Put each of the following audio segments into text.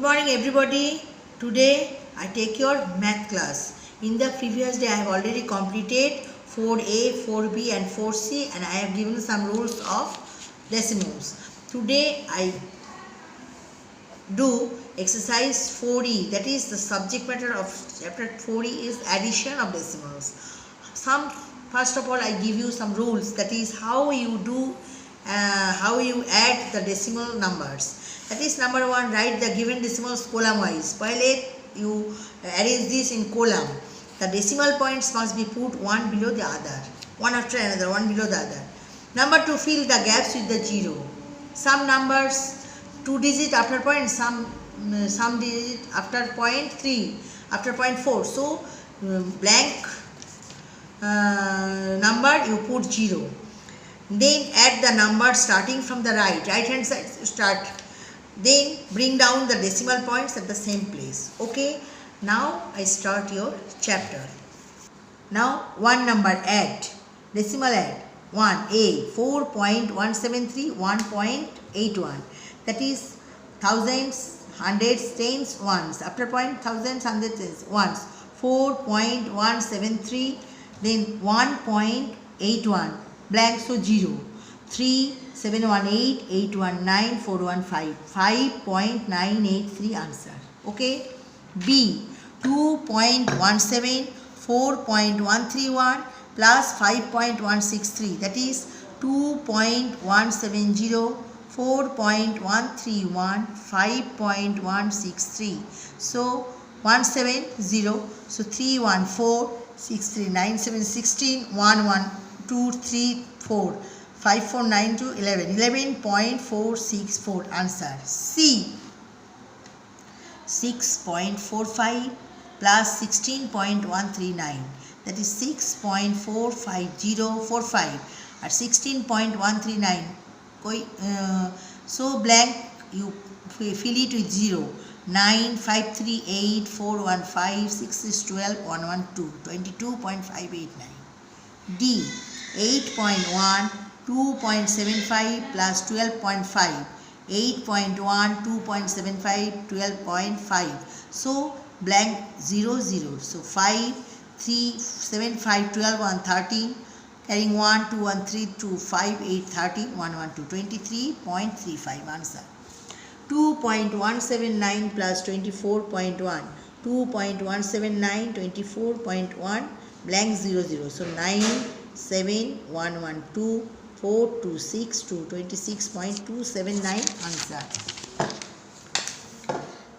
morning everybody. Today I take your math class. In the previous day I have already completed 4A, 4B and 4C and I have given some rules of decimals. Today I do exercise 4E, that is the subject matter of chapter 4E is addition of decimals. First of all I give you some rules, that is how you add the decimal numbers. That is number one, write the given decimals column wise. While you arrange this in column, the decimal points must be put one below the other, one after another, one below the other. Number two, fill the gaps with the zero. Some numbers 2 digit after point, some digit after point 3, after point 4. So blank number you put 0. Then add the number starting from the right hand side start. Then bring down the decimal points at the same place. Okay. Now I start your chapter. Now one number add, decimal add. 1A 4.173 1.81. That is thousands, hundreds, tens, ones. After point thousands, hundreds, tens, ones. 4.173. Then 1.81. Blank, so 0. 3, 718, 819, 415. 5.983 answer. Okay. B 2.17, 4.131 plus 5.163. That is 2.170, 4.131, 5.163. So 170. So 314, 6397, 16, 11234, 5492, 11. 11.464 answer. C 6.45 plus 16.139. That is 6.45045 at 16.139. So blank you fill it with 0. 9, 538, 415, 6 is 12, 112, 22.589. D 8.1, 2.75 plus 12.5. 8.1, 2.75, 12.5. So blank 0, 0. So 5, 3, 7, 5, 12, 1, 13. Carrying 1, 2, 1, 3, 2, 5, 8, 13, 1, 1, 2, 23.35 answer. 2.179 plus 24.1. 2.179, 24.1, blank 0, 0. So 9, 7, 1, 1, 2, 4, 2, 6, 2, 26.279 answer.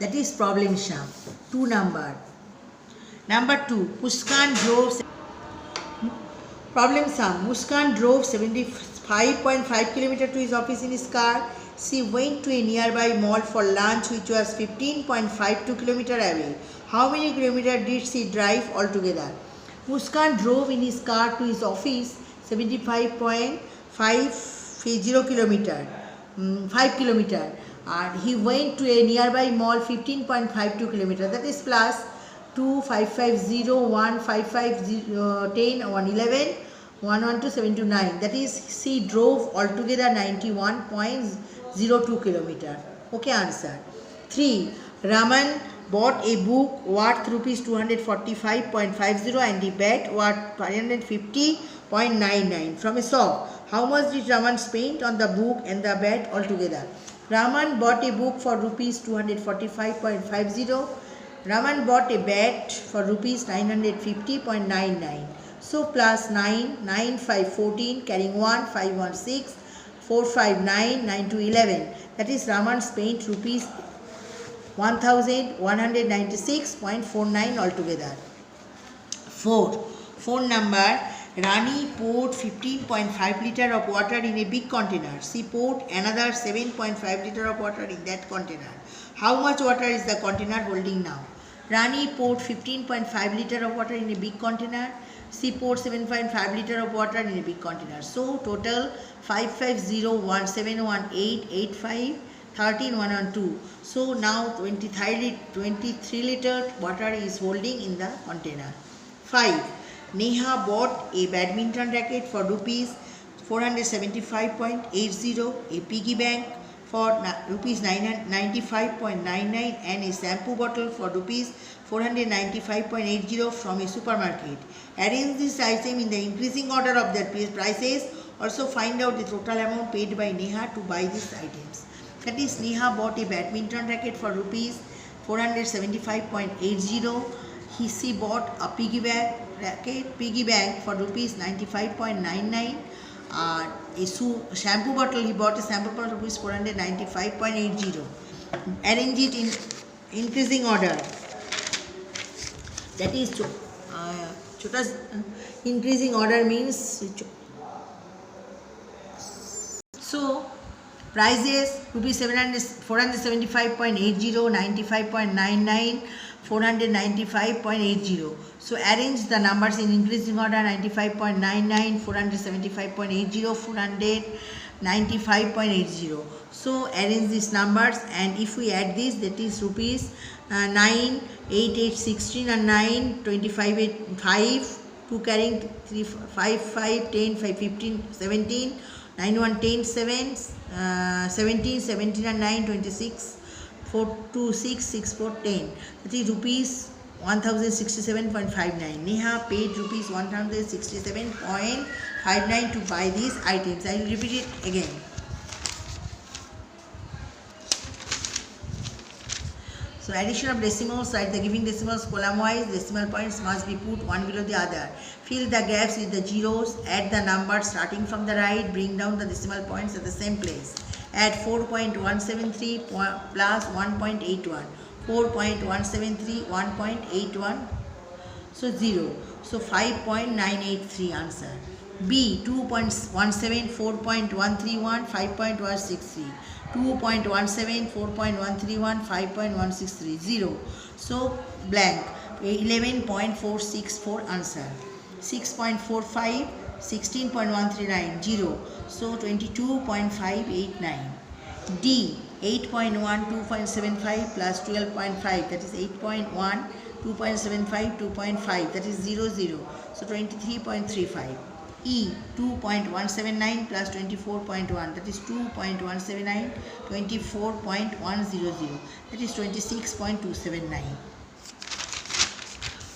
That is problem sum. 2 number. Number 2, Muskan drove. Problem sum. Muskan drove 75.5 km to his office in his car. She went to a nearby mall for lunch which was 15.52 km away. How many kilometers did she drive altogether? Muskan drove in his car to his office 75.50 km, 5 km, and he went to a nearby mall 15.52 km. That is plus 2, 550, 1, 550, 10, 111, 112, 729. That is she drove altogether 91.02 km. Okay, answer. 3. Raman bought a book worth rupees 245.50 and a bat worth 550.99 from a shop. How much did Raman spend on the book and the bat altogether? Raman bought a book for rupees 245.50. Raman bought a bat for rupees 950.99. So plus 9, 9, 5, 14, carrying 1, 5, 1, 6, 4, 5, 9, 9 to 11. That is Raman spent rupees 1196.49 altogether. 4. Phone number. Rani poured 15.5 liter of water in a big container. She poured another 7.5 liter of water in that container. How much water is the container holding now? Rani poured 15.5 liter of water in a big container. She poured 7.5 liter of water in a big container. So total 550171885 13,112. So now 23 liter water is holding in the container. 5. Neha bought a badminton racket for rupees 475.80, a piggy bank for rupees 95.99 and a shampoo bottle for rupees 495.80 from a supermarket. Arrange this item in the increasing order of their prices. Also find out the total amount paid by Neha to buy these items. That is, Neha bought a badminton racket for rupees 475.80. She bought a piggy bank for rupees 95.99. A shampoo bottle, he bought a shampoo bottle for rupees 495.80. Arrange it in increasing order. That is, chota's increasing order means. So, prices rupees 475.80, 95.99, 495.80. So arrange the numbers in increasing order: 95.99, 475.80, 495.80. So arrange these numbers, and if we add this, that is rupees 9, 8, 8, 16 and 9, 25, 8, 5, 2 carrying 3, 5, 5, 10, 5, 15, 17, 9, 1, 10, 7, 17, 17 and 9, 26, 4, 2, 6, 6, 4, 10. That is rupees 1067.59. Neha paid rupees 1067.59 to buy these items. I will repeat it again. So addition of decimals, write the giving decimals column wise. Decimal points must be put one below the other. Fill the gaps with the zeros. Add the numbers starting from the right. Bring down the decimal points at the same place. Add 4.173 plus 1.81. 4.173, 1.81. So 0. So 5.983 answer. B 2.17, 4.131, 5.163. 2.17, 4.131, 5.163, 0. So blank. 11.464 answer. 6.45, 16.139, 0. So 22.589. D 8.1, 2.75 plus 12.5, that is 8.1, 2.75, 2.5, that is 0, 0. So 23.35. E 2.179 plus 24.1, that is 2.179, 24.100, that is 26.279.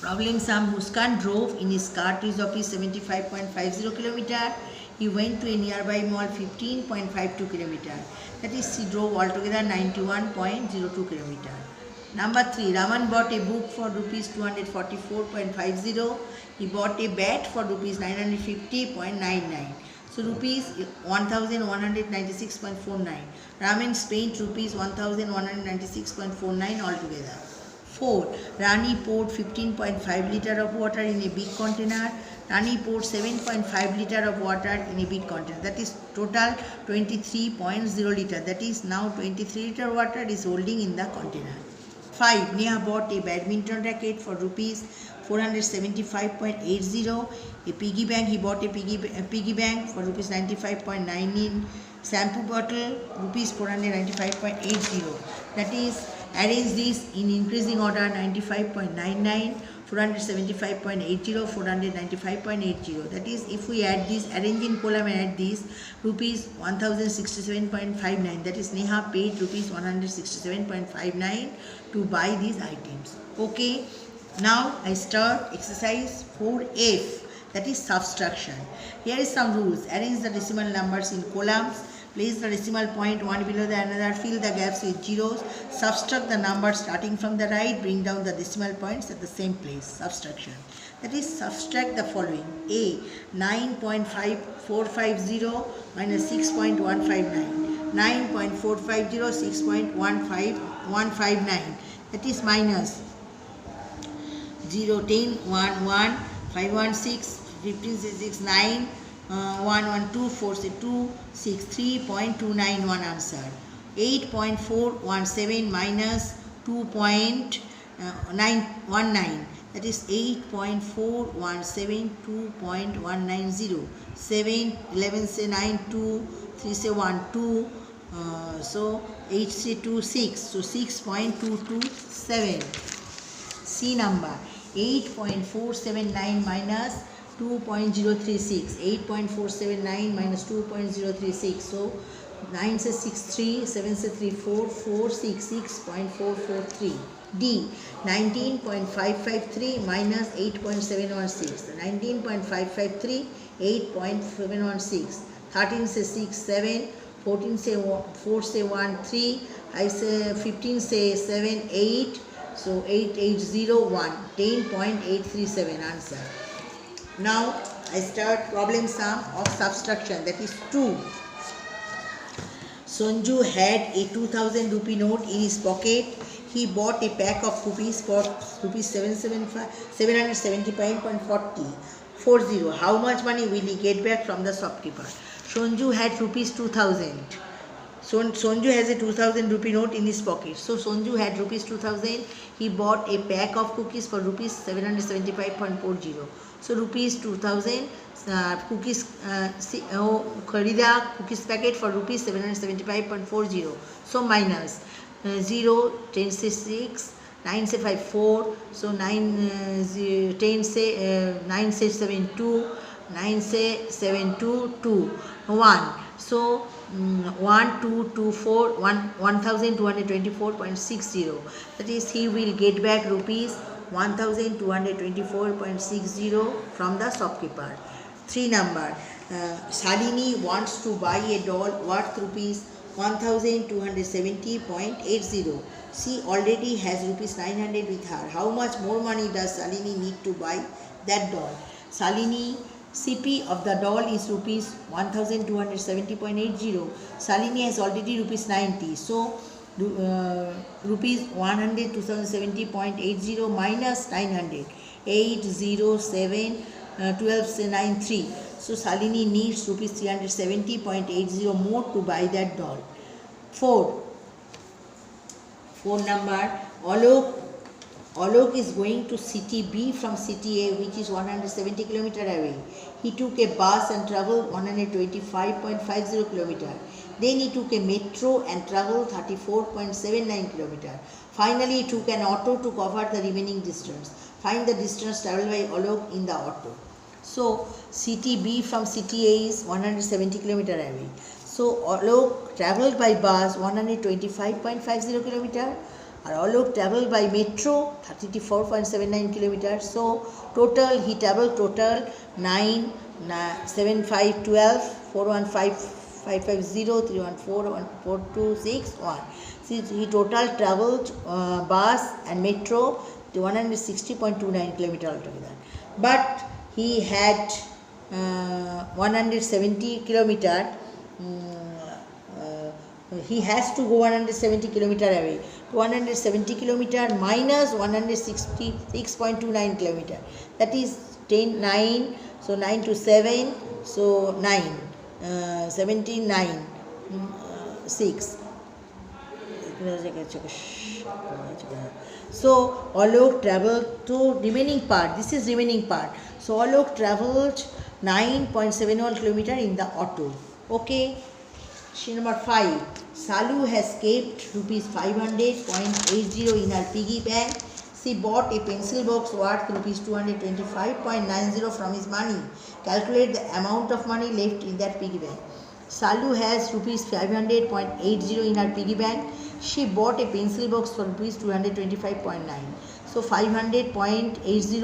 Problem sum. Muskan drove in his car to his office 75.50 km. He went to a nearby mall 15.52 km. That is, he drove altogether 91.02 km. Number 3. Raman bought a book for rupees 244.50. He bought a bat for rupees 950.99. So rupees 1196.49. Raman spent rupees 1196.49 altogether. 4. Rani poured 15.5 liter of water in a big container. Rani poured 7.5 liter of water in a big container. That is total 23.0 liter. That is, now 23 liter water is holding in the container. 5. Neha bought a badminton racket for rupees 475.80. A piggy bank. He bought a piggy bank for rupees 95.99. Shampoo bottle rupees 495.80. That is, arrange this in increasing order: 95.99, 475.80, 495.80. That is, if we add this, arrange in column and add this, rupees 1067.59. That is, Neha paid rupees 167.59 to buy these items. Okay. Now I start exercise 4F, that is subtraction. Here is some rules. Arrange the decimal numbers in columns. Place the decimal point one below the another. Fill the gaps with zeros. Subtract the numbers starting from the right. Bring down the decimal points at the same place. Subtraction. That is, subtract the following. A 9.450 minus 6.159. 9.450, 6.159. That is minus 0, 10, 1, 1, 516, 15, 6, 9, 1, 1, 2, 4, 2, 6, 3.291 answer. 8.417 minus 2.919. That is 8.417, 2.190. 7, 11 say 9, 2, 3 say 1, 2. So 8 say 2, 6. So 6.227. C number. 8.479 minus 2.036. 8.479 minus 2.036. So 9 से 6 3, 7 से 3 4, 4 6 6.443. D 19.553 minus 8.716. 19.553 8.716. 13 से 6 7, 14 से 4 से 1 3, 15 से 7 8. So 8801, 10.837 answer. Now I start problem sum of subtraction, that is 2. Sonju had a 2000 rupee note in his pocket. He bought a pack of cookies for rupees 775.40. How much money will he get back from the shopkeeper? Sonju had rupees 2000. Sonju has a 2000 rupee note in his pocket. So Sonju had rupees 2000. He bought a pack of cookies for rupees 775.40. So rupees 2000 cookies खरीदा cookies packet for rupees 775.40. So minus 0, 10 से 6, 9 से 5 4. So 9 10 से 9 से 7 2, 9 से 7 2 2 1. So 1224 1224.60. That is, he will get back rupees 1224.60 from the shopkeeper. 3 number. Shalini wants to buy a doll worth rupees 1270.80. She already has rupees 900 with her. How much more money does Shalini need to buy that doll? Shalini CP of the doll is rupees 1270.80. Shalini has already rupees 90. So rupees 100,270.80 minus 900, 807 1293. So Shalini needs rupees 370.80 more to buy that doll. 4 number. Alok is going to city B from city A, which is 170 km away. He took a bus and travelled 125.50 km. Then he took a metro and travelled 34.79 km. Finally, he took an auto to cover the remaining distance. Find the distance travelled by Alok in the auto. So, city B from city A is 170 km away. So, Alok travelled by bus 125.50 km. Alok travelled by metro 34.79 km. So total he travelled 9 7 5 12 415 550 314 4261. See, he total travelled bus and metro to 160.29 km altogether. But he had 170 km. He has to go 170 km away. 170 km minus 166.29 km. That is 10, 9. So 9 to 7. So 9. 79. 6. So Alok travelled to remaining part. This is remaining part. So Alok travelled 9.71 km in the auto. Okay. Question number 5. Salu has kept rupees 500.80 in her piggy bank. She bought a pencil box worth rupees 225.90 from his money. Calculate the amount of money left in that piggy bank. Salu has rupees 500.80 in her piggy bank. She bought a pencil box for rupees 225.9. So 500.80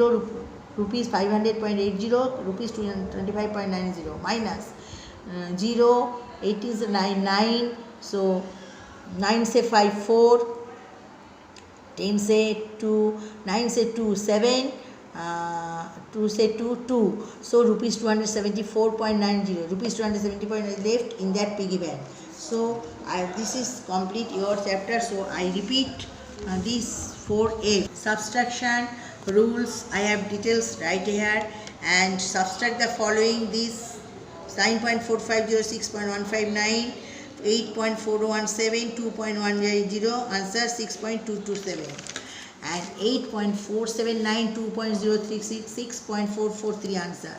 rupees 500.80 rupees 225.90 minus 0. 8 is 9 9. So 9 से 5 4, 10 से 2, 9 से 2 7, 2 से 2 2. So rupees 274.90, rupees 270.90 left in that piggy bank. So this is complete your chapter. So I repeat these 4A. Subtraction rules I have details right here, and subtract the following: this 9.450, 6.159, 8.417, 2.180, answer 6.227, and 8.479, 2.036, 6.443, answer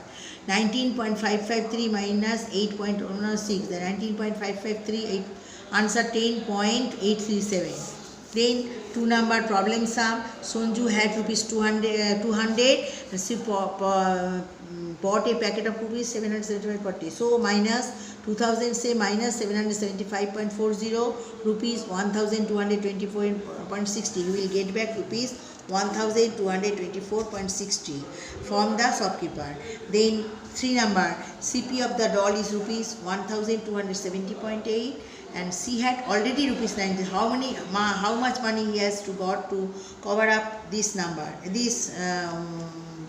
19.553 minus 8.106, the 19.553, answer 10.837. Then 2 number problem sum. Sonju had rupees 200. She bought a packet of rupees 775.40. So minus 2000, say minus 775.40 rupees 1224.60. You will get back rupees 1224.60 from the shopkeeper. Then 3 number, CP of the doll is rupees 1270.8, and she had already rupees 90. How much money he has to got to cover up this number, this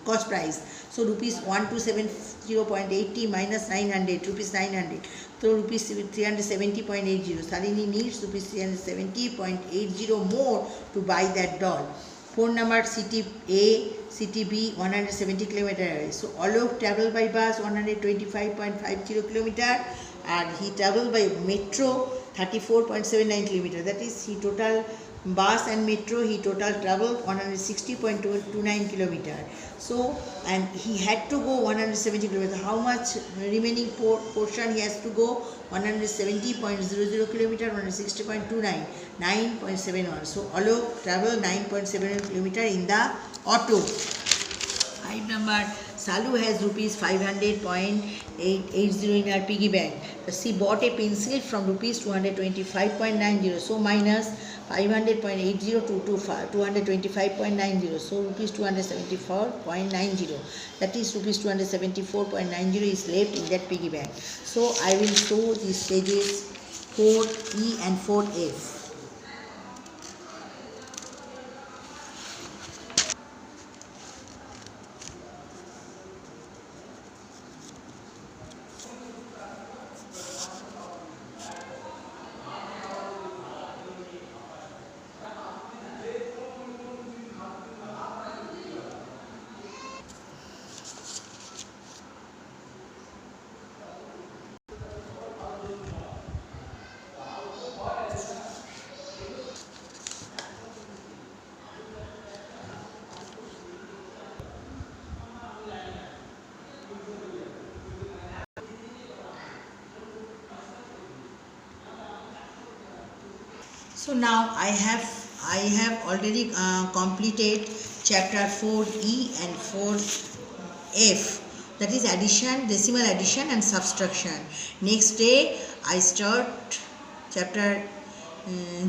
cost price? So rupees 1270.80 minus 900, rupees 900. So rupees 370.80. Salini needs rupees 370.80 more to buy that doll. 4 number, city A, city B 170 km away. So Alok traveled by bus 125.50 km, and he traveled by metro 34.79 km. That is, he total bus and metro, he total traveled 160.29 km. So, and he had to go 170 km. How much remaining portion he has to go? 170.00 km, 160.29, 9.71. So Alok traveled 9.71 km in the auto. 5 number, Salu has rupees 500.880 in her piggy bank. She bought a pencil from rupees 225.90. So minus 500.80 to 225.90. So rupees 274.90. That is rupees 274.90 is left in that piggy bank. So I will show these stages 4E and 4F. So now I have already completed chapter 4E and 4F, that is addition, decimal addition and subtraction. Next day I start chapter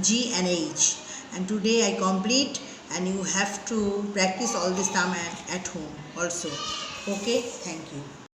G and H, and today I complete, and you have to practice all this time at home also. Okay, thank you.